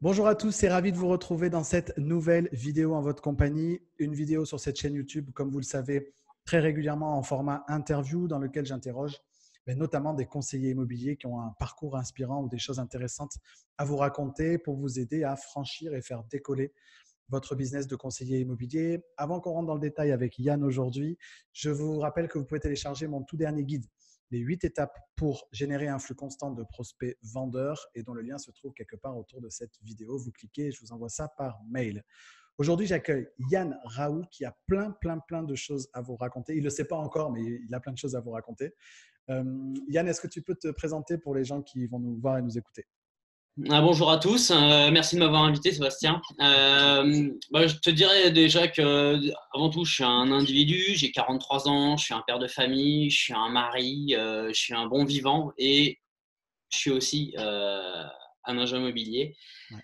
Bonjour à tous, c'est ravi de vous retrouver dans cette nouvelle vidéo en votre compagnie. Une vidéo sur cette chaîne YouTube, comme vous le savez, très régulièrement en format interview dans lequel j'interroge notamment des conseillers immobiliers qui ont un parcours inspirant ou des choses intéressantes à vous raconter pour vous aider à franchir et faire décoller votre business de conseiller immobilier. Avant qu'on rentre dans le détail avec Yann aujourd'hui, je vous rappelle que vous pouvez télécharger mon tout dernier guide, les 8 étapes pour générer un flux constant de prospects vendeurs et dont le lien se trouve quelque part autour de cette vidéo. Vous cliquez et je vous envoie ça par mail. Aujourd'hui, j'accueille Yann Raoult qui a plein de choses à vous raconter. Il ne le sait pas encore, mais il a plein de choses à vous raconter. Yann, est-ce que tu peux te présenter pour les gens qui vont nous voir et nous écouter? Bonjour à tous, merci de m'avoir invité Sébastien. Je te dirais déjà que avant tout je suis un individu, j'ai 43 ans, je suis un père de famille, je suis un mari, je suis un bon vivant et je suis aussi un agent immobilier. Ouais.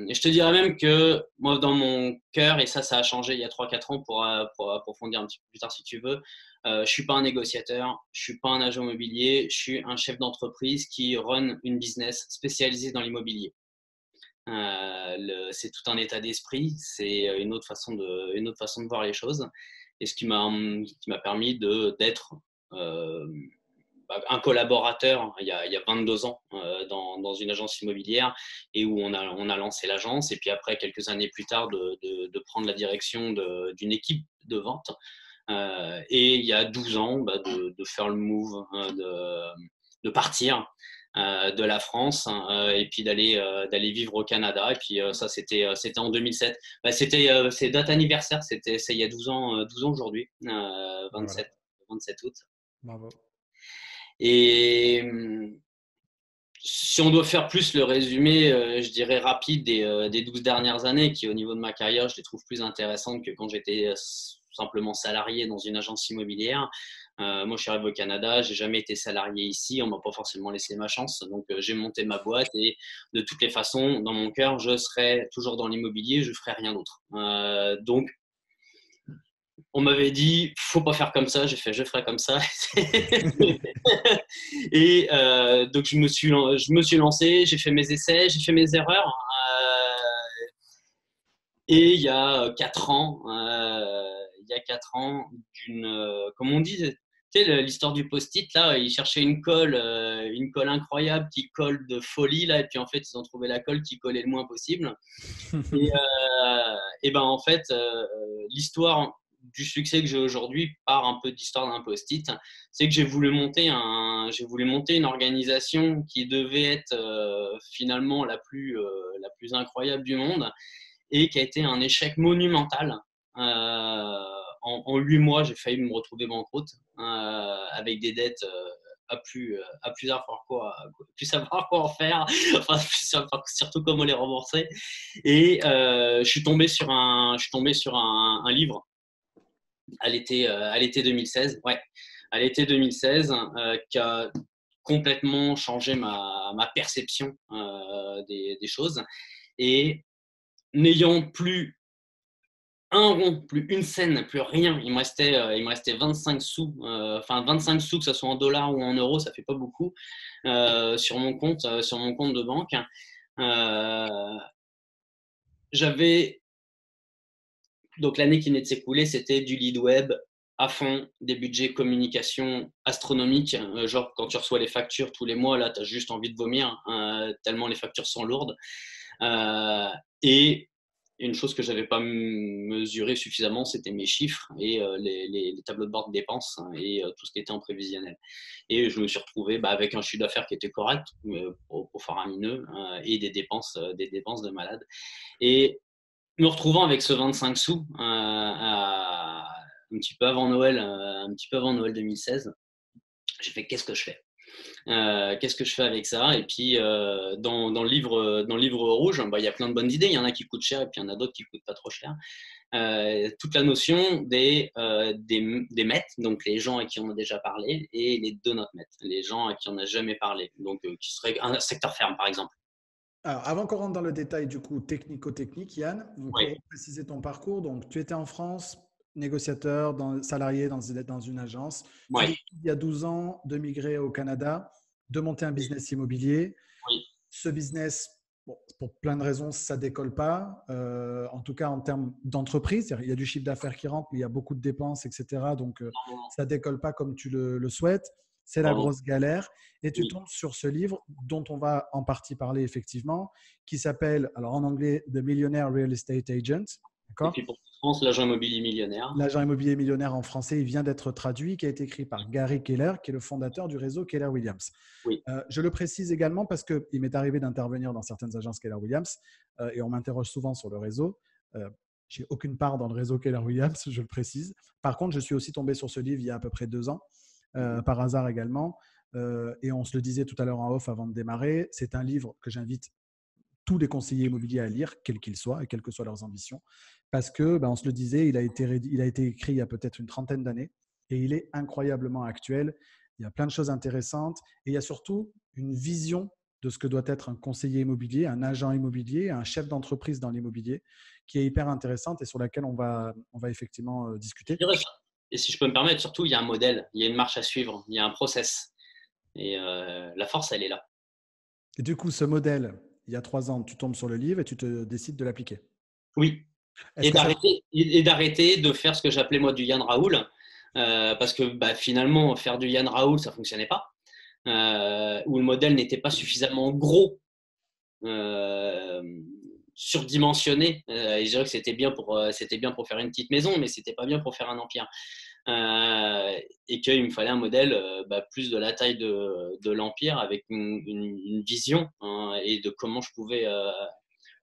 Et je te dirais même que moi, dans mon cœur, et ça a changé il y a 3-4 ans pour approfondir un petit peu plus tard si tu veux, je ne suis pas un négociateur, je ne suis pas un agent immobilier, je suis un chef d'entreprise qui run une business spécialisée dans l'immobilier. C'est tout un état d'esprit, c'est une autre façon de voir les choses. Et ce qui m'a permis d'être un collaborateur il y a 22 ans dans une agence immobilière et où on a lancé l'agence et puis après quelques années plus tard de prendre la direction d'une équipe de vente et il y a 12 ans de faire le move de partir de la France et puis d'aller vivre au Canada et puis ça c'était en 2007. C'est date anniversaire, c'est il y a 12 ans aujourd'hui, Voilà, 27 août. bravo. Et si on doit faire plus le résumé, je dirais rapide des 12 dernières années, qui au niveau de ma carrière, je les trouve plus intéressantes que quand j'étais simplement salarié dans une agence immobilière. Moi, je suis arrivé au Canada, j'ai jamais été salarié ici, on m'a pas forcément laissé ma chance, donc j'ai monté ma boîte et de toutes les façons, dans mon cœur, je serai toujours dans l'immobilier, je ferai rien d'autre. Donc on m'avait dit, faut pas faire comme ça. J'ai fait, je ferai comme ça. Et donc, je me suis lancé, j'ai fait mes essais, j'ai fait mes erreurs. Et il y a 4 ans, comme on dit, tu sais, l'histoire du post-it, là, ils cherchaient une colle incroyable qui colle de folie, là, et puis en fait, ils ont trouvé la colle qui collait le moins possible. Et, et ben en fait, l'histoire du succès que j'ai aujourd'hui part un peu d'histoire d'un post-it. C'est que j'ai voulu monter une organisation qui devait être finalement la plus incroyable du monde et qui a été un échec monumental. En 8 mois, j'ai failli me retrouver banqueroute avec des dettes à plus savoir quoi en faire, enfin, surtout comment les rembourser. Et je suis tombé sur un livre à l'été 2016, ouais, à l'été 2016, qui a complètement changé ma perception des choses. Et n'ayant plus un rond, plus une scène, plus rien. Il me restait 25 sous, enfin 25 sous, que ce soit en dollars ou en euros, ça fait pas beaucoup, sur mon compte de banque. Euh, J'avais, donc l'année qui venait de s'écouler, c'était du lead web à fond, des budgets communication astronomiques. Genre, quand tu reçois les factures tous les mois, là, tu as juste envie de vomir, tellement les factures sont lourdes. Euh, et une chose que je n'avais pas mesuré suffisamment, c'était mes chiffres et les tableaux de bord de dépenses et tout ce qui était en prévisionnel. Et je me suis retrouvé avec un chiffre d'affaires qui était correct, au faramineux, et des dépenses de malade. Et me retrouvant avec ce 25 sous un petit peu avant Noël, un petit peu avant Noël 2016, j'ai fait qu'est-ce que je fais qu'est-ce que je fais avec ça? Et puis, dans le livre rouge, il y a plein de bonnes idées. Il y en a qui coûtent cher et puis il y en a d'autres qui coûtent pas trop cher. Toute la notion des MET, donc les gens à qui on a déjà parlé, et les do not MET, les gens à qui on n'a jamais parlé, donc qui seraient un secteur ferme, par exemple. Alors, avant qu'on rentre dans le détail du coup technico-technique, Yann, donc Oui, pour préciser ton parcours, donc tu étais en France, négociateur, salarié dans une agence. Tu oui, décides il y a 12 ans de migrer au Canada, de monter un business immobilier. oui, Ce business Bon, pour plein de raisons, ça décolle pas. En tout cas, en termes d'entreprise, il y a du chiffre d'affaires qui rentre, mais il y a beaucoup de dépenses, etc. Donc, ça décolle pas comme tu le souhaites. C'est la Vraiment. grosse galère. Et tu Oui. tombes sur ce livre dont on va en partie parler effectivement, qui s'appelle, alors en anglais, The Millionaire Real Estate Agent. Et D'accord? puis pour France, l'agent immobilier millionnaire. L'agent immobilier millionnaire en français, il vient d'être traduit, qui a été écrit par Gary Keller, qui est le fondateur du réseau Keller Williams. Oui. Je le précise également parce qu'il m'est arrivé d'intervenir dans certaines agences Keller Williams et on m'interroge souvent sur le réseau. J'ai aucune part dans le réseau Keller Williams, je le précise. Par contre, je suis aussi tombé sur ce livre il y a à peu près 2 ans, par hasard également. Et on se le disait tout à l'heure en off avant de démarrer. C'est un livre que j'invite tous les conseillers immobiliers à lire, quels qu'ils soient et quelles que soient leurs ambitions. Parce que, on se le disait, il a été écrit il y a peut-être une trentaine d'années et il est incroyablement actuel. Il y a plein de choses intéressantes et il y a surtout une vision de ce que doit être un conseiller immobilier, un agent immobilier, un chef d'entreprise dans l'immobilier qui est hyper intéressante et sur laquelle on va effectivement Je discuter. dirais ça. Et si je peux me permettre, surtout, il y a un modèle, il y a une marche à suivre, il y a un process. Et la force, elle est là. Et du coup, ce modèle, il y a 3 ans, tu tombes sur le livre et tu te décides de l'appliquer. Oui. Est-ce que ça... Et d'arrêter de faire ce que j'appelais moi du Yann Raoul. Parce que finalement, faire du Yann Raoul, ça ne fonctionnait pas. Où le modèle n'était pas suffisamment gros, euh, surdimensionné. Et je dirais que c'était bien pour faire une petite maison, mais c'était pas bien pour faire un empire. Et qu'il me fallait un modèle plus de la taille de l'empire avec une vision, hein, et de comment je pouvais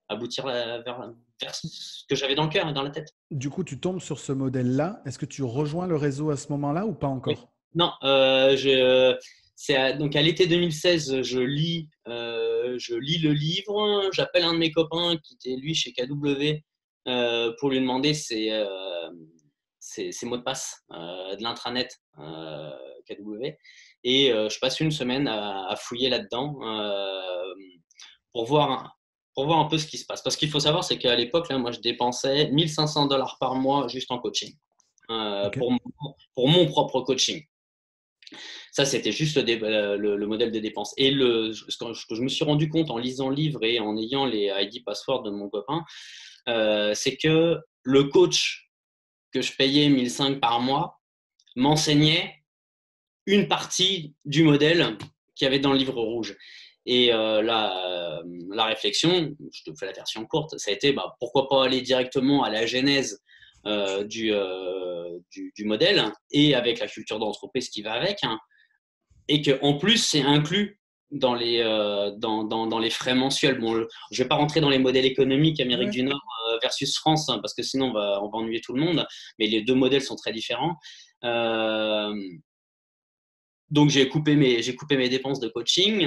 aboutir vers ce que j'avais dans le cœur et dans la tête. Du coup, tu tombes sur ce modèle-là. Est-ce que tu rejoins le réseau à ce moment-là ou pas Oui. encore? Non, donc à l'été 2016, je lis le livre, j'appelle un de mes copains qui était lui chez KW pour lui demander ses mots de passe de l'intranet KW. Et je passe une semaine à fouiller là-dedans pour voir, pour voir un peu ce qui se passe. Parce qu'il faut savoir, c'est qu'à l'époque, là, moi, je dépensais 1 500 $ par mois juste en coaching, Ok. pour mon propre coaching. Ça, c'était juste le modèle de dépense. Et ce que je me suis rendu compte en lisant le livre et en ayant les ID passwords de mon copain, c'est que le coach que je payais 1 500 par mois m'enseignait une partie du modèle qu'il y avait dans le livre rouge. Et la réflexion, je te fais la version courte, ça a été pourquoi pas aller directement à la genèse du modèle et avec la culture d'entreprise qui va avec, hein, et qu'en plus, c'est inclus dans les frais mensuels. Bon, je ne vais pas rentrer dans les modèles économiques Amérique Ouais. du Nord versus France, hein, parce que sinon on va ennuyer tout le monde, mais les deux modèles sont très différents. Donc j'ai coupé mes dépenses de coaching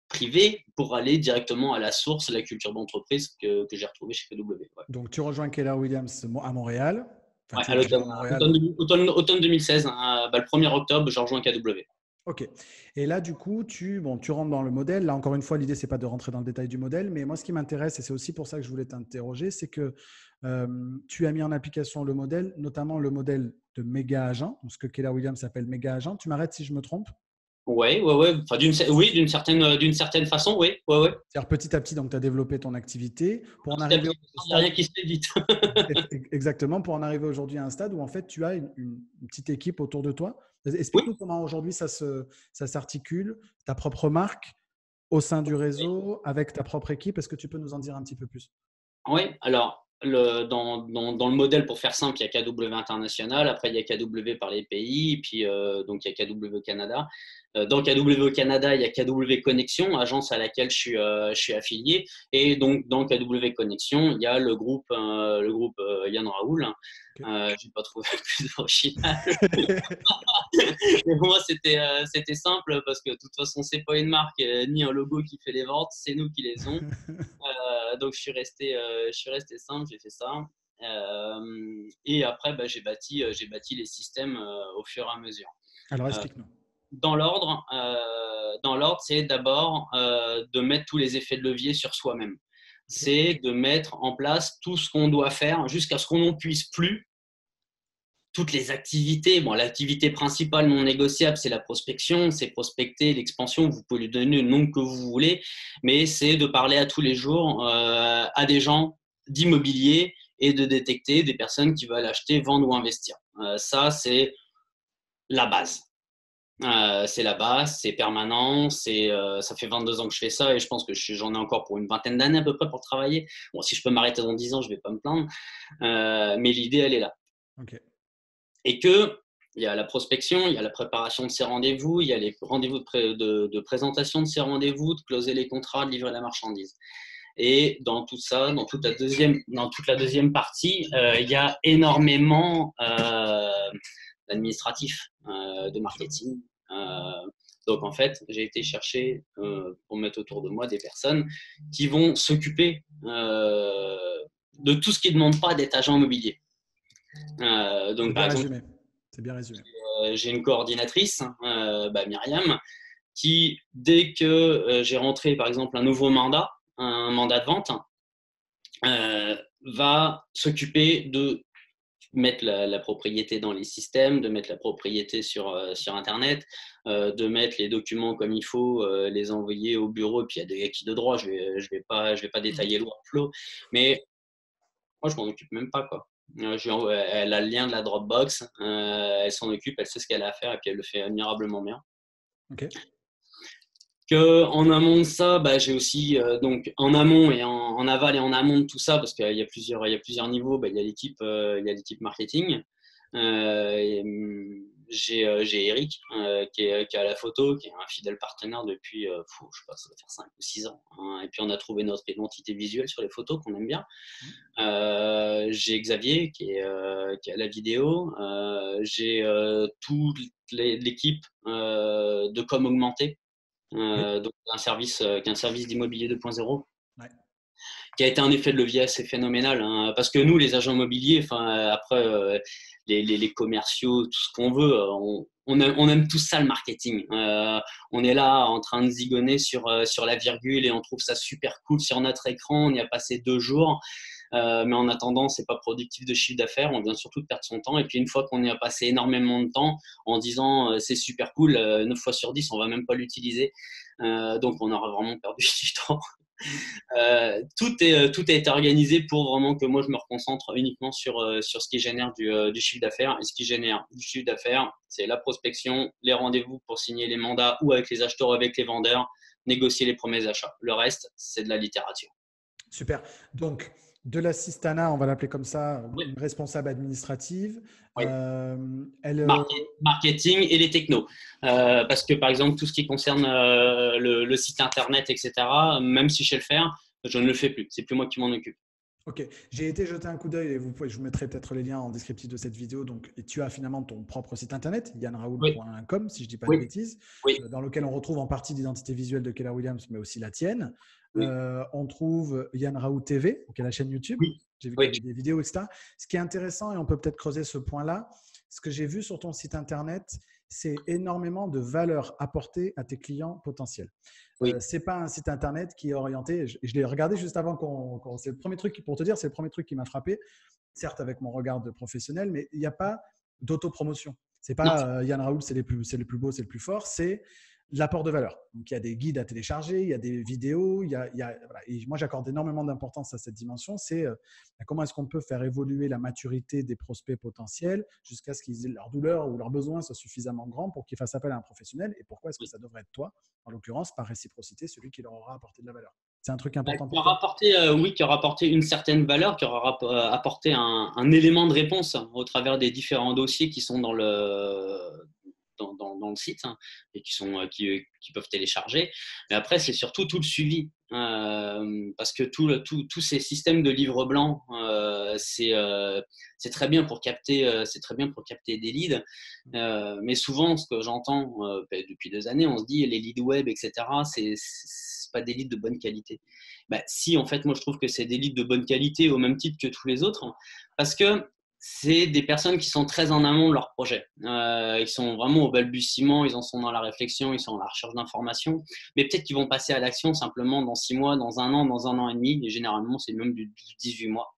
privé pour aller directement à la source, la culture d'entreprise que j'ai retrouvée chez KW. Ouais. Donc, tu rejoins Keller Williams à Montréal. Enfin, Ouais, tu à es déjà à l'automne, Montréal. automne 2016, hein, le 1er octobre, je rejoins KW. Ok. Et là, du coup, tu rentres dans le modèle. Là, encore une fois, l'idée, c'est pas de rentrer dans le détail du modèle, mais moi, ce qui m'intéresse, et c'est aussi pour ça que je voulais t'interroger, c'est que tu as mis en application le modèle, notamment le modèle de méga agent, ce que Keller Williams appelle méga agent. Tu m'arrêtes si je me trompe? Ouais, ouais, ouais. Enfin, oui, d'une certaine façon, oui, ouais, ouais. C'est-à-dire petit à petit, donc tu as développé ton activité pour en Petit à arriver petit, au il n'y a rien stade. qui se fait vite. Exactement, pour en arriver aujourd'hui à un stade où en fait tu as une petite équipe autour de toi. Oui. Explique-nous comment aujourd'hui ça s'articule, ta propre marque au sein du réseau, avec ta propre équipe. Est-ce que tu peux nous en dire un petit peu plus? Oui, alors dans le modèle, pour faire simple, il y a KW International, après il y a KW par les pays, et puis donc il y a KW Canada. Dans KW Canada, il y a KW Connexion, agence à laquelle je suis affilié, et donc dans KW Connexion, il y a le groupe Yann Raoul. Ok. J'ai pas trouvé plus original. Mais pour moi, c'était simple parce que de toute façon, c'est pas une marque ni un logo qui fait les ventes, c'est nous qui les ont. Donc je suis resté simple, j'ai fait ça. Et après, j'ai bâti les systèmes au fur et à mesure. Alors Euh, explique-nous. dans l'ordre, c'est d'abord de mettre tous les effets de levier sur soi-même. Ok. C'est de mettre en place tout ce qu'on doit faire jusqu'à ce qu'on n'en puisse plus toutes les activités. Bon, l'activité principale non négociable, c'est la prospection, c'est prospecter, l'expansion. Vous pouvez lui donner le nom que vous voulez, mais c'est de parler à tous les jours à des gens d'immobilier et de détecter des personnes qui veulent acheter, vendre ou investir. Ça, c'est la base. C'est la base, c'est permanent, ça fait 22 ans que je fais ça et je pense que j'en ai encore pour une vingtaine d'années à peu près pour travailler. Bon, si je peux m'arrêter dans 10 ans, je ne vais pas me plaindre, mais l'idée, elle est là. Ok. Et que il y a la prospection, il y a la préparation de ces rendez-vous, il y a les rendez-vous de présentation de ces rendez-vous, de closer les contrats, de livrer la marchandise. Et dans tout ça, dans toute la deuxième partie, il y a énormément d'administratif, de marketing. Donc en fait, j'ai été chercher pour mettre autour de moi des personnes qui vont s'occuper de tout ce qui ne demande pas d'être agent immobilier. Donc par exemple, C'est bien résumé. j'ai une coordinatrice, Myriam, qui dès que j'ai rentré par exemple un nouveau mandat, un mandat de vente, va s'occuper de mettre la propriété dans les systèmes, de mettre la propriété sur Internet, de mettre les documents comme il faut, les envoyer au bureau. Et puis il y a des acquis de droit, je vais pas détailler le workflow, mais moi je m'en occupe même pas, quoi. Elle a le lien de la Dropbox, elle s'en occupe, elle sait ce qu'elle a à faire et puis elle le fait admirablement bien. Ok. En amont de ça, j'ai aussi donc en amont et en aval et en amont de tout ça, parce qu'il y a plusieurs niveaux. Il y a l'équipe marketing. J'ai Eric qui est à la photo, qui est un fidèle partenaire depuis, je sais pas, ça va faire 5 ou 6 ans. Hein. Et puis on a trouvé notre identité visuelle sur les photos qu'on aime bien. J'ai Xavier qui est à la vidéo. J'ai toute l'équipe de com augmenté. Donc un service d'immobilier 2.0 qui a été un effet de levier assez phénoménal, hein, parce que nous les agents immobiliers, après les commerciaux, tout ce qu'on veut, on aime tout ça le marketing. On est là en train de zigonner sur la virgule et on trouve ça super cool sur notre écran. On y a passé 2 jours. Mais en attendant, c'est pas productif de chiffre d'affaires. On vient surtout de perdre son temps. Et puis une fois qu'on y a passé énormément de temps en disant c'est super cool, 9 fois sur 10, on va même pas l'utiliser. Donc on aura vraiment perdu du temps. Tout a été organisé pour vraiment que moi je me reconcentre uniquement sur ce qui génère du chiffre d'affaires. Et ce qui génère du chiffre d'affaires, c'est la prospection, les rendez-vous pour signer les mandats ou avec les acheteurs ou avec les vendeurs, négocier les premiers achats. Le reste, c'est de la littérature. Super. Donc, de l'assistana, on va l'appeler comme ça, Oui. responsable administrative. Oui. Elle, Marketing et les technos. Parce que par exemple, tout ce qui concerne le site internet, etc., même si je sais le faire, je ne le fais plus. C'est plus moi qui m'en occupe. Ok, j'ai été jeter un coup d'œil et je vous mettrai peut-être les liens en descriptif de cette vidéo. Donc, et tu as finalement ton propre site internet, yanraoul.com, si je ne dis pas de bêtises, dans lequel on retrouve en partie l'identité visuelle de Keller Williams, mais aussi la tienne. On trouve Yann Raoult TV, qui est la chaîne YouTube. J'ai vu qu'il y avait des vidéos, etc. Ce qui est intéressant, et on peut peut-être creuser ce point-là, ce que j'ai vu sur ton site internet, c'est énormément de valeur apportée à tes clients potentiels. Ce n'est pas un site internet qui est orienté. Je l'ai regardé juste avant c'est le premier truc, pour te dire, c'est le premier truc qui m'a frappé, certes avec mon regard de professionnel, mais il n'y a pas d'autopromotion. C'est pas Yann Raoult, c'est le plus beau, c'est le plus fort, c'est l'apport de valeur. Donc, il y a des guides à télécharger, il y a des vidéos, voilà. Et moi, j'accorde énormément d'importance à cette dimension. C'est comment est-ce qu'on peut faire évoluer la maturité des prospects potentiels jusqu'à ce qu'ils aient leur douleur ou leurs besoins soient suffisamment grands pour qu'ils fassent appel à un professionnel. Et pourquoi est-ce que ça devrait être toi, en l'occurrence, par réciprocité, celui qui leur aura apporté de la valeur. C'est un truc important pour toi. Qui aura apporté une certaine valeur, qui aura apporté un élément de réponse au travers des différents dossiers qui sont dans le site, hein, et qui peuvent télécharger. Mais après, c'est surtout tout le suivi. Parce que tous ces systèmes de livres blancs, c'est très bien pour capter des leads. Mais souvent, ce que j'entends depuis des années, on se dit les leads web, etc., c'est pas des leads de bonne qualité. Si, en fait, moi, je trouve que c'est des leads de bonne qualité au même titre que tous les autres, parce que c'est des personnes qui sont très en amont de leur projet. Ils sont vraiment au balbutiement, ils en sont dans la réflexion, ils sont à la recherche d'informations, mais peut-être qu'ils vont passer à l'action simplement dans 6 mois, dans 1 an et demi, et généralement, c'est même du 18 mois.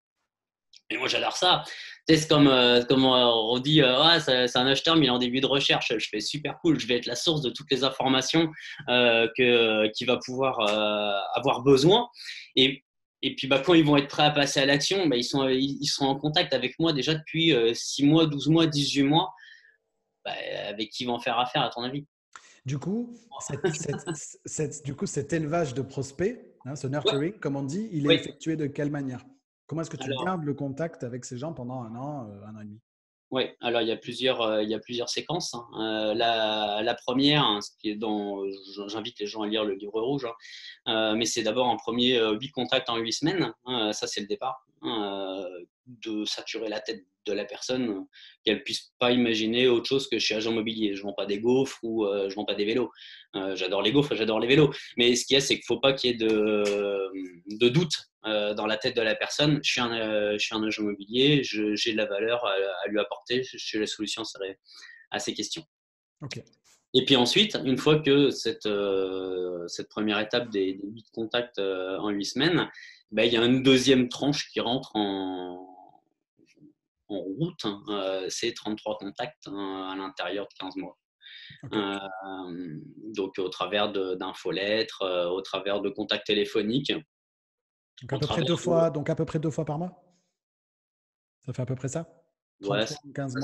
Et moi, j'adore ça. Tu sais, c'est comme on dit, ah, c'est un acheteur, mais il est en début de recherche. Je fais super cool. Je vais être la source de toutes les informations qu'il va pouvoir avoir besoin. Et, et puis, bah, quand ils vont être prêts à passer à l'action, bah, ils sont en contact avec moi déjà depuis 6 mois, 12 mois, 18 mois. Bah, avec qui ils vont faire affaire, à ton avis? Du coup, du coup, cet élevage de prospects, hein, ce Ouais, nurturing, comme on dit, il est oui. effectué de quelle manière? Comment est-ce que tu Alors, gardes le contact avec ces gens pendant un an et demi? ouais, alors il y a plusieurs séquences, hein. La première, hein, ce qui est dans, j'invite les gens à lire le livre rouge, hein, mais c'est d'abord un premier 8 contacts en 8 semaines, hein, ça c'est le départ, hein, de saturer la tête de la personne, qu'elle puisse pas imaginer autre chose que je suis agent immobilier. Je vends pas des gaufres ou je vends pas des vélos. J'adore les gaufres, j'adore les vélos. Mais ce qu'il y a, c'est qu'il faut pas qu'il y ait de doute dans la tête de la personne. Je suis un agent immobilier, j'ai de la valeur à lui apporter, je suis la solution à ces questions. Ok. Et puis ensuite, une fois que cette première étape des 8 contacts en 8 semaines, ben, il y a une deuxième tranche qui rentre en route, hein, c'est 33 contacts, hein, à l'intérieur de 15 mois. Ok. Euh, donc au travers d'infolettres, au travers de contacts téléphoniques, Donc à au peu près travers deux de, fois, donc à peu près 2 fois par mois? Ça fait à peu près ça? ouais, 33 en 15 ça.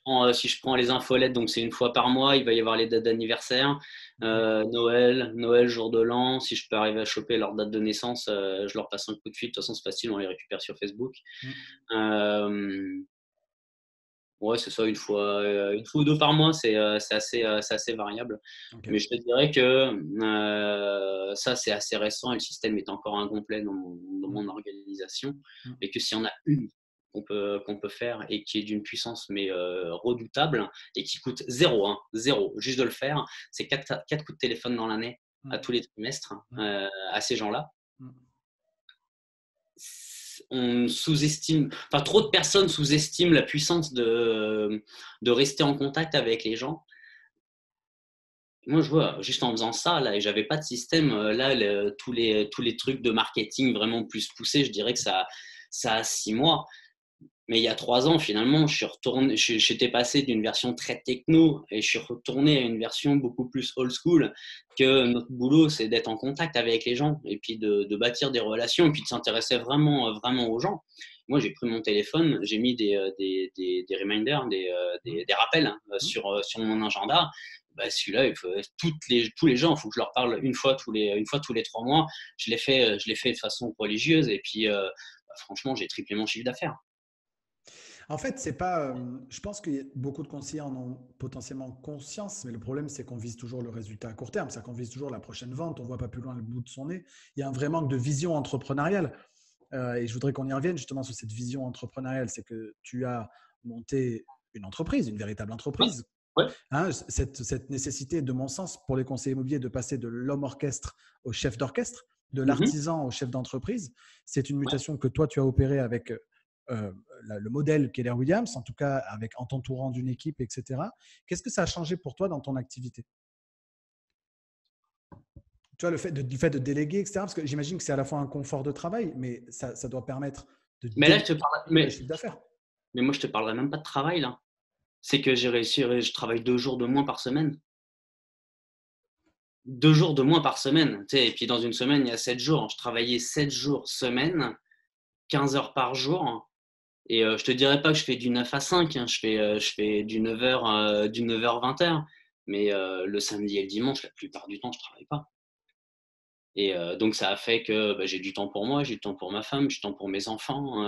mois. Si je prends les infolettes, donc c'est une fois par mois, il va y avoir les dates d'anniversaire, Mhm. Noël, jour de l'an. Si je peux arriver à choper leur date de naissance, je leur passe un coup de fil. De toute façon, c'est facile, on les récupère sur Facebook. Mhm. Euh, ouais, c'est ça, une fois ou deux par mois, c'est assez variable. Ok. Mais je te dirais que ça, c'est assez récent et le système est encore incomplet dans Mhm. mon organisation. Mhm. Et que s'il y en a une qu'on peut faire et qui est d'une puissance mais redoutable et qui coûte zéro, hein, zéro, juste de le faire, c'est quatre coups de téléphone dans l'année à tous les trimestres Mhm. à ces gens-là. Mhm. On sous-estime, enfin trop de personnes sous-estiment la puissance de rester en contact avec les gens. Moi, je vois, juste en faisant ça, là, et j'avais pas de système, là, tous les trucs de marketing vraiment plus poussés, je dirais que ça a 6 mois. Mais il y a 3 ans, finalement, j'étais passé d'une version très techno et je suis retourné à une version beaucoup plus old school, que notre boulot, c'est d'être en contact avec les gens et puis de bâtir des relations et puis de s'intéresser vraiment, vraiment aux gens. Moi, j'ai pris mon téléphone, j'ai mis des reminders, Mhm. des rappels, hein, Mhm. sur mon agenda. Bah, celui-là, tous les gens, il faut que je leur parle une fois tous les 3 mois. Je l'ai fait de façon religieuse et puis, bah, franchement, j'ai triplé mon chiffre d'affaires. En fait, c'est pas. Je pense que beaucoup de conseillers en ont potentiellement conscience, mais le problème, c'est qu'on vise toujours le résultat à court terme, c'est-à-dire qu'on vise toujours la prochaine vente, on voit pas plus loin le bout de son nez. Il y a un vrai manque de vision entrepreneuriale. Et je voudrais qu'on y revienne justement sur cette vision entrepreneuriale. C'est que tu as monté une entreprise, une véritable Ouais, entreprise. ouais. Hein, cette nécessité, de mon sens, pour les conseillers immobiliers, de passer de l'homme orchestre au chef d'orchestre, de Mhm. l'artisan au chef d'entreprise, c'est une Ouais. mutation que toi, tu as opérée avec le modèle Keller Williams, en tout cas avec, en t'entourant d'une équipe, etc. Qu'est-ce que ça a changé pour toi dans ton activité? Tu vois, le fait de déléguer, etc. Parce que j'imagine que c'est à la fois un confort de travail, mais ça doit permettre de Mais là, je te parle, démultiplier le chiffre d'affaires. mais moi, je te parlerai même pas de travail, là. C'est que j'ai réussi, je travaille 2 jours de moins par semaine. 2 jours de moins par semaine. Tu sais, et puis dans une semaine, il y a 7 jours. Je travaillais 7 jours semaine, 15 heures par jour. Et je te dirais pas que je fais du 9 à 5, hein. Je fais du 9h, du 9h 20h. Mais le samedi et le dimanche, la plupart du temps, je travaille pas. Et donc ça a fait que bah, j'ai du temps pour moi, j'ai du temps pour ma femme, j'ai du temps pour mes enfants,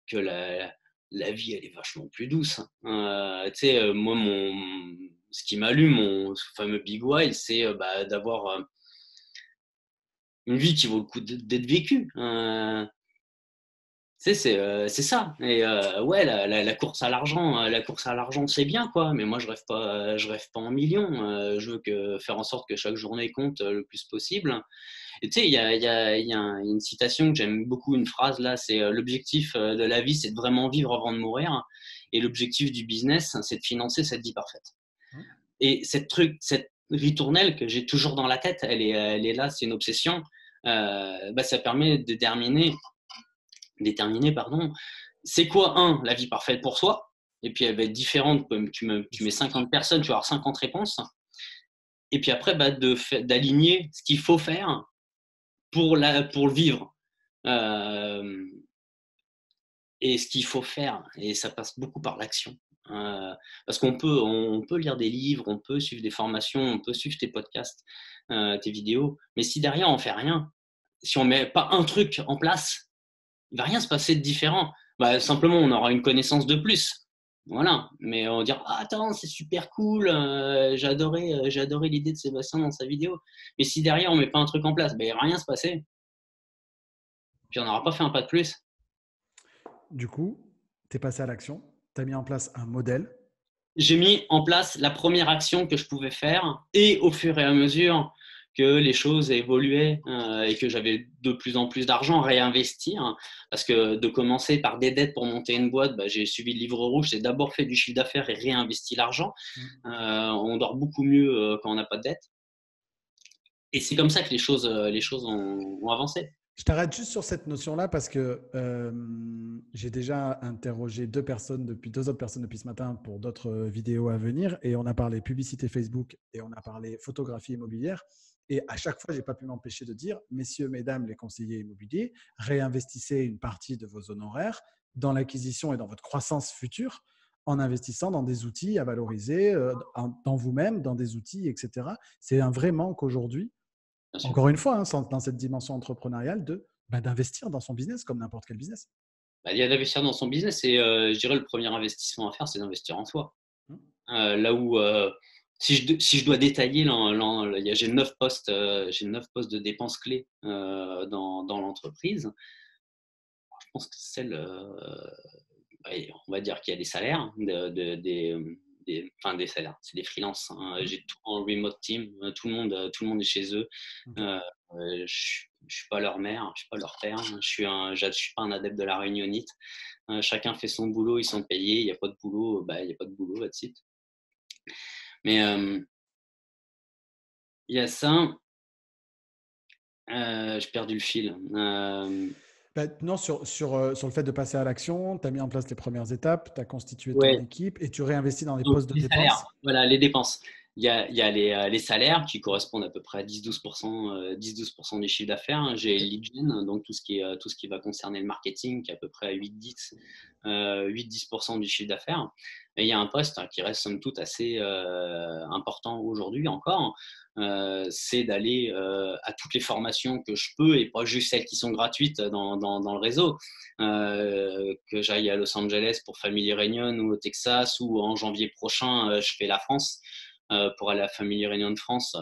que la vie elle est vachement plus douce, hein. Tu sais, moi ce qui m'allume, mon fameux big why, c'est bah, d'avoir une vie qui vaut le coup d'être vécue. Tu sais, c'est ça. Et ouais, la course à l'argent, c'est bien, quoi. Mais moi, je rêve pas en millions. Je veux faire en sorte que chaque journée compte le plus possible. Et tu sais, il y a une citation que j'aime beaucoup, une phrase là, c'est l'objectif de la vie, c'est de vraiment vivre avant de mourir. Et l'objectif du business, c'est de financer cette vie parfaite. Et cette ritournelle que j'ai toujours dans la tête, elle est là, c'est une obsession. Bah, ça permet de déterminer déterminer, pardon, c'est quoi, la vie parfaite pour soi? Et puis elle va être différente, comme tu mets 50 personnes, tu vas avoir 50 réponses. Et puis après, bah, d'aligner ce qu'il faut faire pour le vivre. Euh, et ce qu'il faut faire, et ça passe beaucoup par l'action. Parce on peut lire des livres, on peut suivre des formations, on peut suivre tes podcasts, tes vidéos, mais si derrière on fait rien, si on met pas un truc en place, il va rien se passer de différent. Bah, simplement, on aura une connaissance de plus. Voilà. Mais on va dire, ah, attends, c'est super cool, j'ai adoré l'idée de Sébastien dans sa vidéo. Mais si derrière on met pas un truc en place, bah, il va rien se passer. Puis on n'aura pas fait un pas de plus. Du coup, tu es passé à l'action, tu as mis en place un modèle. J'ai mis en place la première action que je pouvais faire, et au fur et à mesure que les choses évoluaient et que j'avais de plus en plus d'argent à réinvestir, parce que de commencer par des dettes pour monter une boîte, bah, j'ai suivi le livre rouge, j'ai d'abord fait du chiffre d'affaires et réinvesti l'argent. On dort beaucoup mieux quand on n'a pas de dette. Et c'est comme ça que les choses ont avancé. Je t'arrête juste sur cette notion-là parce que j'ai déjà interrogé deux autres personnes depuis ce matin pour d'autres vidéos à venir et on a parlé publicité Facebook et on a parlé photographie immobilière. Et à chaque fois, je n'ai pas pu m'empêcher de dire, messieurs, mesdames, les conseillers immobiliers, réinvestissez une partie de vos honoraires dans l'acquisition et dans votre croissance future en investissant dans des outils à valoriser, dans vous-même, dans des outils, etc. C'est un vrai manque aujourd'hui encore une fois, hein, dans cette dimension entrepreneuriale d'investir dans son business comme n'importe quel business. Bah, il y a d'investir dans son business et je dirais le premier investissement à faire, c'est d'investir en soi. Là où, si je dois détailler, j'ai 9 postes de dépenses clés dans l'entreprise. Je pense que on va dire qu'il y a des salaires, des salaires, c'est des freelances. J'ai tout en remote team, tout le monde est chez eux. Je suis pas leur mère, je suis pas leur père, je suis pas un adepte de la réunionite. Chacun fait son boulot, ils sont payés. Il n'y a pas de boulot, bah, il n'y a pas de boulot, that's it. Mais il y a ça. J'ai perdu le fil. Non, sur le fait de passer à l'action, tu as mis en place les premières étapes, tu as constitué ton Ouais, équipe et tu réinvestis dans les donc postes de les salaires, dépenses. voilà, les dépenses. Il y a les salaires qui correspondent à peu près à 10-12% 10-12% du chiffre d'affaires, hein. J'ai lead gen, donc tout ce qui va concerner le marketing, qui est à peu près à 8-10% du chiffre d'affaires. Et il y a un poste qui reste somme toute assez important aujourd'hui encore, c'est d'aller à toutes les formations que je peux, et pas juste celles qui sont gratuites dans le réseau. Que j'aille à Los Angeles pour Family Reunion ou au Texas, ou en janvier prochain, je fais la France pour aller à Family Reunion de France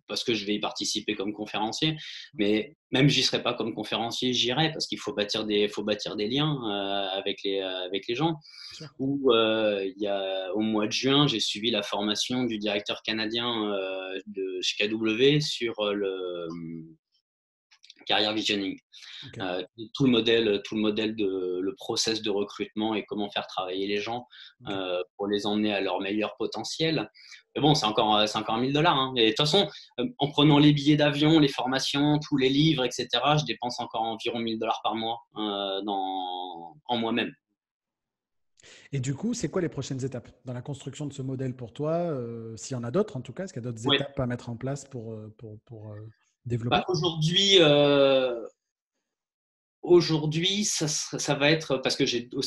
parce que je vais y participer comme conférencier. Mais même j'y serai pas comme conférencier, j'irai parce qu'il faut bâtir des liens avec les gens. Ou au mois de juin, j'ai suivi la formation du directeur canadien de chez KW sur le carrière visioning. Okay. Tout le modèle le process de recrutement et comment faire travailler les gens pour les emmener à leur meilleur potentiel. Mais bon, c'est encore 1000 $. Hein. Et de toute façon, en prenant les billets d'avion, les formations, tous les livres, etc., je dépense encore environ 1000 $ par mois en moi-même. Et du coup, c'est quoi les prochaines étapes dans la construction de ce modèle pour toi s'il y en a d'autres en tout cas, est-ce qu'il y a d'autres Ouais. étapes à mettre en place pour Bah, développer? aujourd'hui, ça va être parce que j'ai deux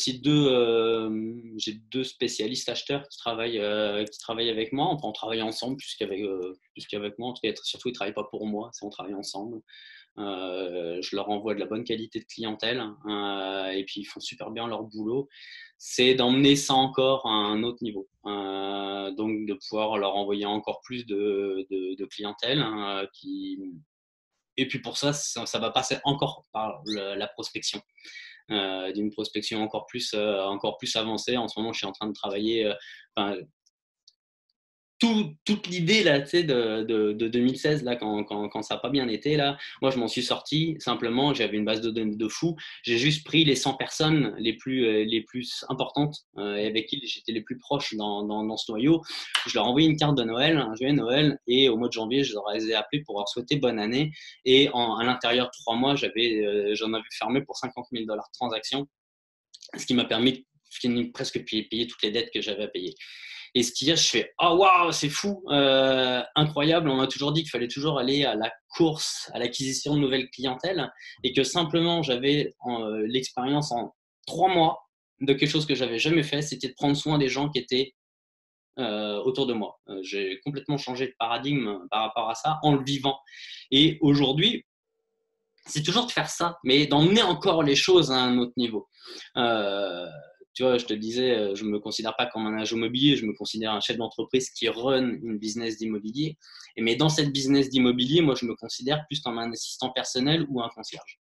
spécialistes acheteurs qui travaillent avec moi. On travaille ensemble plus qu'avec moi. En tout cas, surtout, ils ne travaillent pas pour moi, on travaille ensemble. Je leur envoie de la bonne qualité de clientèle et puis ils font super bien leur boulot. C'est d'emmener ça encore à un autre niveau. Donc, de pouvoir leur envoyer encore plus de clientèle et puis pour ça va passer encore par la prospection, d'une prospection encore plus avancée. En ce moment, je suis en train de travailler. toute l'idée là, tu sais, de 2016 là, quand ça n'a pas bien été là, moi je m'en suis sorti simplement. J'avais une base de données de fou. J'ai juste pris les 100 personnes les plus importantes et avec qui j'étais les plus proches dans ce noyau. Je leur ai envoyé une carte de Noël, un joyeux Noël, et au mois de janvier, je leur ai appelé pour leur souhaiter bonne année. Et à l'intérieur de 3 mois, j'en avais fermé pour $50 000 de transactions, ce qui m'a permis de presque payer toutes les dettes que j'avais à payer. Et ce qu'il y a, je fais « Ah, waouh, c'est fou, incroyable !» On m'a toujours dit qu'il fallait toujours aller à la course, à l'acquisition de nouvelles clientèles, et que simplement, j'avais l'expérience en 3 mois de quelque chose que j'avais jamais fait, c'était de prendre soin des gens qui étaient autour de moi. J'ai complètement changé de paradigme par rapport à ça en le vivant. Et aujourd'hui, c'est toujours de faire ça, mais d'emmener encore les choses à un autre niveau. Tu vois, je te disais, je ne me considère pas comme un agent immobilier, je me considère un chef d'entreprise qui run une business d'immobilier. Mais dans cette business d'immobilier, moi, je me considère plus comme un assistant personnel ou un concierge.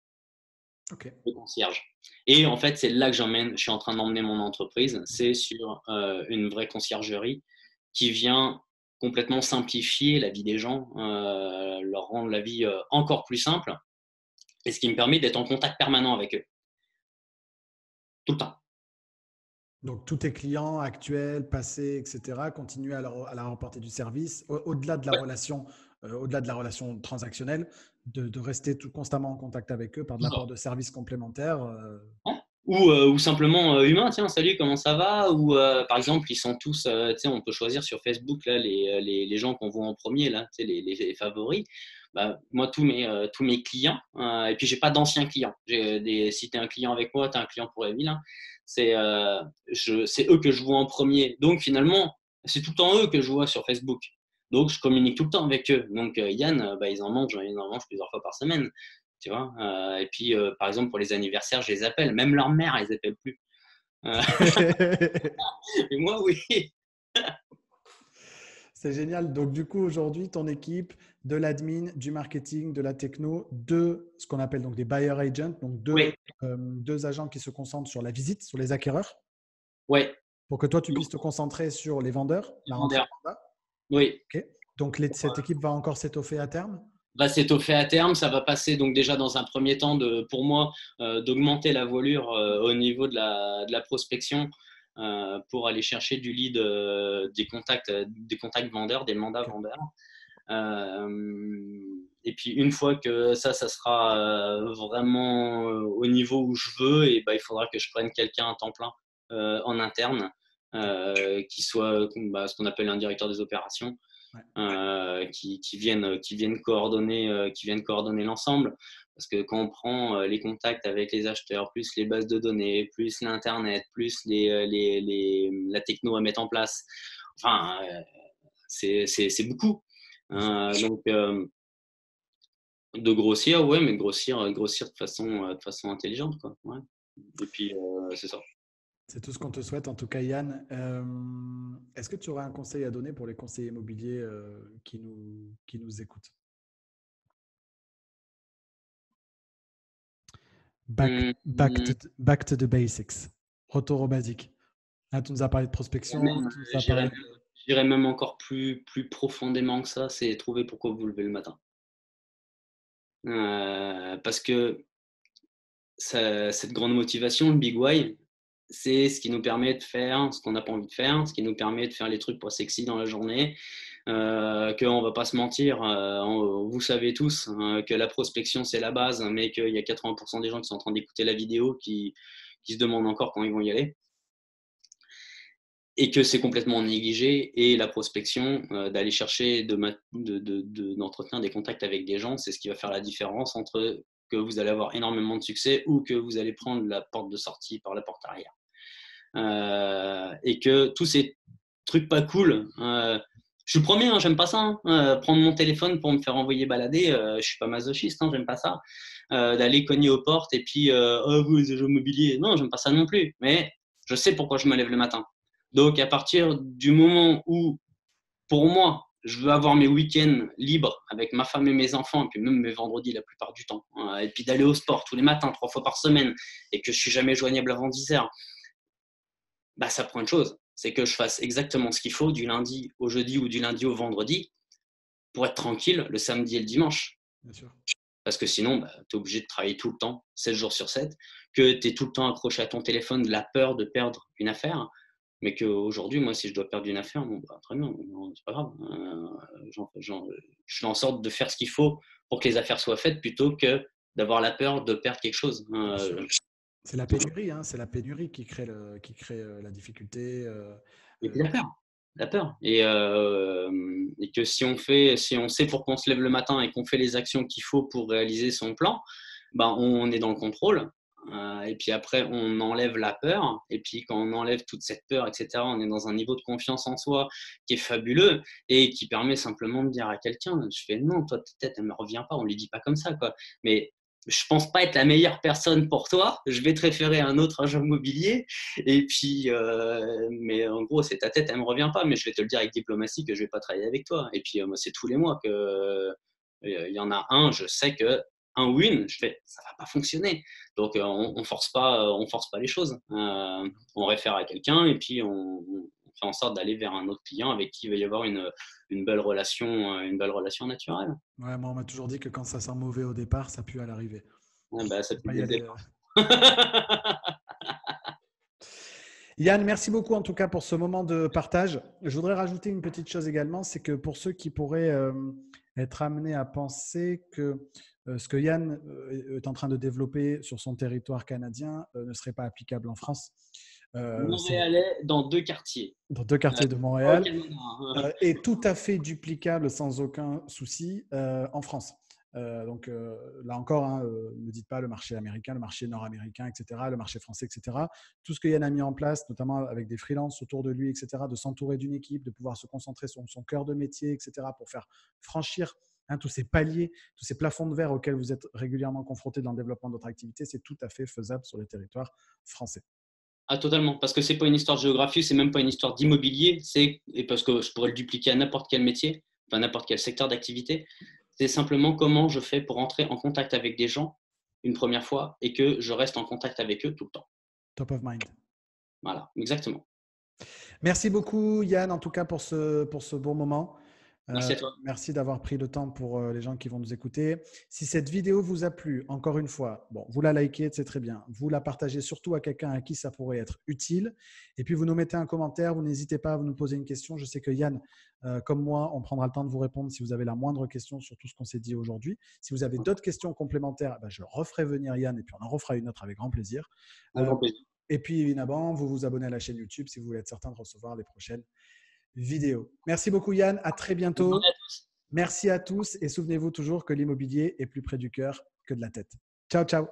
Ok. Le concierge. Et en fait, c'est là que je suis en train d'emmener mon entreprise. C'est sur une vraie conciergerie qui vient complètement simplifier la vie des gens, leur rendre la vie encore plus simple. Et ce qui me permet d'être en contact permanent avec eux. Tout le temps. Donc, tous tes clients actuels, passés, etc., continuent à leur apporter du service, au-delà de la Ouais. relation, au-delà de la relation transactionnelle, de rester constamment en contact avec eux par de l'apport de services complémentaires. Ou simplement humain, tiens, salut, comment ça va? Ou par exemple, ils sont tous, tu sais, on peut choisir sur Facebook là, les gens qu'on voit en premier, là, tu sais, les favoris. Bah, moi, tous mes clients, et puis j'ai pas d'anciens clients. Si tu es un client avec moi, tu es un client pour la vie, là. C'est eux que je vois en premier. Donc finalement, c'est tout le temps eux que je vois sur Facebook. Donc je communique tout le temps avec eux. Donc Yann, bah, ils en mangent plusieurs fois par semaine. Tu vois, et puis, par exemple, pour les anniversaires, je les appelle. Même leur mère, ils appellent plus. Et moi, oui. C'est génial. Donc, du coup, aujourd'hui, ton équipe, de l'admin, du marketing, de la techno, de ce qu'on appelle donc des buyer agents, donc Oui, deux agents qui se concentrent sur la visite, sur les acquéreurs, ouais. pour que toi, tu puisses te concentrer sur les vendeurs, la rentrée de mandat. Oui. Ok. Donc, cette équipe va encore s'étoffer à terme. Va s'étoffer à terme, ça va passer donc déjà dans un premier temps pour moi d'augmenter la voilure au niveau de la prospection pour aller chercher du lead, des contacts vendeurs, des mandats Ok. vendeurs. Et puis une fois que ça sera vraiment au niveau où je veux, et ben, il faudra que je prenne quelqu'un à temps plein en interne qui soit ce qu'on appelle un directeur des opérations. Ouais. Qui viennent coordonner l'ensemble. Parce que quand on prend les contacts avec les acheteurs, plus les bases de données, plus l'Internet, plus la techno à mettre en place, enfin, c'est beaucoup. Donc, de grossir, ouais, mais grossir de façon intelligente, quoi. Ouais. Et puis, c'est ça. C'est tout ce qu'on te souhaite, en tout cas, Yann. Est-ce que tu aurais un conseil à donner pour les conseillers immobiliers qui nous écoutent? Hum, hum, Back to the basics. Retour aux basiques. Là, tu nous as parlé de prospection, tu nous as parlé de… J'irais même encore plus profondément que ça, c'est trouver pourquoi vous vous levez le matin. Parce que cette grande motivation, le big why, c'est ce qui nous permet de faire ce qu'on n'a pas envie de faire, ce qui nous permet de faire les trucs pas sexy dans la journée, qu'on ne va pas se mentir, vous savez tous que la prospection c'est la base, mais qu'il y a 80% des gens qui sont en train d'écouter la vidéo qui se demandent encore quand ils vont y aller. Et que c'est complètement négligé. Et la prospection, d'aller chercher, d'entretenir des contacts avec des gens, c'est ce qui va faire la différence entre que vous allez avoir énormément de succès ou que vous allez prendre la porte de sortie par la porte arrière. Et que tous ces trucs pas cool, je suis le premier, hein, j'aime pas ça. Prendre mon téléphone pour me faire envoyer balader, je suis pas masochiste, hein, j'aime pas ça. D'aller cogner aux portes et puis oh, vous les agents immobiliers, non, j'aime pas ça non plus. Mais je sais pourquoi je me lève le matin. Donc à partir du moment où, pour moi, je veux avoir mes week-ends libres avec ma femme et mes enfants, et puis même mes vendredis la plupart du temps, et puis d'aller au sport tous les matins, 3 fois par semaine, et que je suis jamais joignable avant 10 heures, bah, ça prend une chose, c'est que je fasse exactement ce qu'il faut du lundi au jeudi ou du lundi au vendredi pour être tranquille le samedi et le dimanche. Bien sûr. Parce que sinon, bah, tu es obligé de travailler tout le temps, 7 jours sur 7, que tu es tout le temps accroché à ton téléphone, de la peur de perdre une affaire. Mais qu'aujourd'hui, moi, si je dois perdre une affaire, bon, bah, très bien, c'est pas grave. Je fais en sorte de faire ce qu'il faut pour que les affaires soient faites plutôt que d'avoir la peur de perdre quelque chose. Bien sûr. C'est la pénurie, hein, c'est la pénurie qui crée, la difficulté. Et puis la peur. La peur. Et que si on sait pourquoi on se lève le matin et qu'on fait les actions qu'il faut pour réaliser son plan, ben on est dans le contrôle. Et puis après, on enlève la peur. Et puis quand on enlève toute cette peur, etc., on est dans un niveau de confiance en soi qui est fabuleux et qui permet simplement de dire à quelqu'un, je fais non, toi, ta tête, elle me revient pas. On lui dit pas comme ça, quoi. Mais je pense pas être la meilleure personne pour toi. Je vais te référer à un autre agent immobilier. Et puis, mais en gros, c'est ta tête, elle me revient pas. Mais je vais te le dire avec diplomatie que je vais pas travailler avec toi. Et puis, moi, c'est tous les mois que il y en a un, je sais que un ou une, je fais, ça va pas fonctionner. Donc, on force pas les choses. On réfère à quelqu'un et puis on fait en sorte d'aller vers un autre client avec qui il va y avoir une belle relation naturelle. Ouais, moi, on m'a toujours dit que quand ça sent mauvais au départ, ça pue à l'arrivée. Ouais, bah, ça Faut pue pas dès y le aller. départ. Yann, merci beaucoup en tout cas pour ce moment de partage. Je voudrais rajouter une petite chose également, c'est que pour ceux qui pourraient être amenés à penser que ce que Yann est en train de développer sur son territoire canadien ne serait pas applicable en France, c'est Montréalais dans 2 quartiers. dans 2 quartiers de Pas au Montréal, Canada. est tout à fait duplicable sans aucun souci en France. Donc là encore, hein, ne dites pas le marché américain, le marché nord-américain, etc., le marché français, etc. Tout ce que Yann a mis en place, notamment avec des freelances autour de lui, etc., de s'entourer d'une équipe, de pouvoir se concentrer sur son cœur de métier, etc., pour faire franchir tous ces paliers, tous ces plafonds de verre auxquels vous êtes régulièrement confrontés dans le développement de votre activité, c'est tout à fait faisable sur le territoire français. Ah, totalement, parce que c'est pas une histoire de géographie, c'est même pas une histoire d'immobilier, et parce que je pourrais le dupliquer à n'importe quel métier, enfin n'importe quel secteur d'activité. C'est simplement comment je fais pour entrer en contact avec des gens une première fois et que je reste en contact avec eux tout le temps. Top of mind. Voilà, exactement. Merci beaucoup Yann, en tout cas pour ce bon moment. Merci à toi. Merci d'avoir pris le temps pour les gens qui vont nous écouter. Si cette vidéo vous a plu, encore une fois, bon, vous la likez, c'est très bien. Vous la partagez surtout à quelqu'un à qui ça pourrait être utile. Et puis, vous nous mettez un commentaire. Vous n'hésitez pas à nous poser une question. Je sais que Yann, comme moi, on prendra le temps de vous répondre si vous avez la moindre question sur tout ce qu'on s'est dit aujourd'hui. Si vous avez d'autres questions complémentaires, je referai venir Yann et puis on en refera une autre avec grand plaisir. Un grand plaisir. Et puis, évidemment, vous vous abonnez à la chaîne YouTube si vous voulez être certain de recevoir les prochaines vidéos. Merci beaucoup Yann, à très bientôt. Merci à tous et souvenez-vous toujours que l'immobilier est plus près du cœur que de la tête. Ciao, ciao.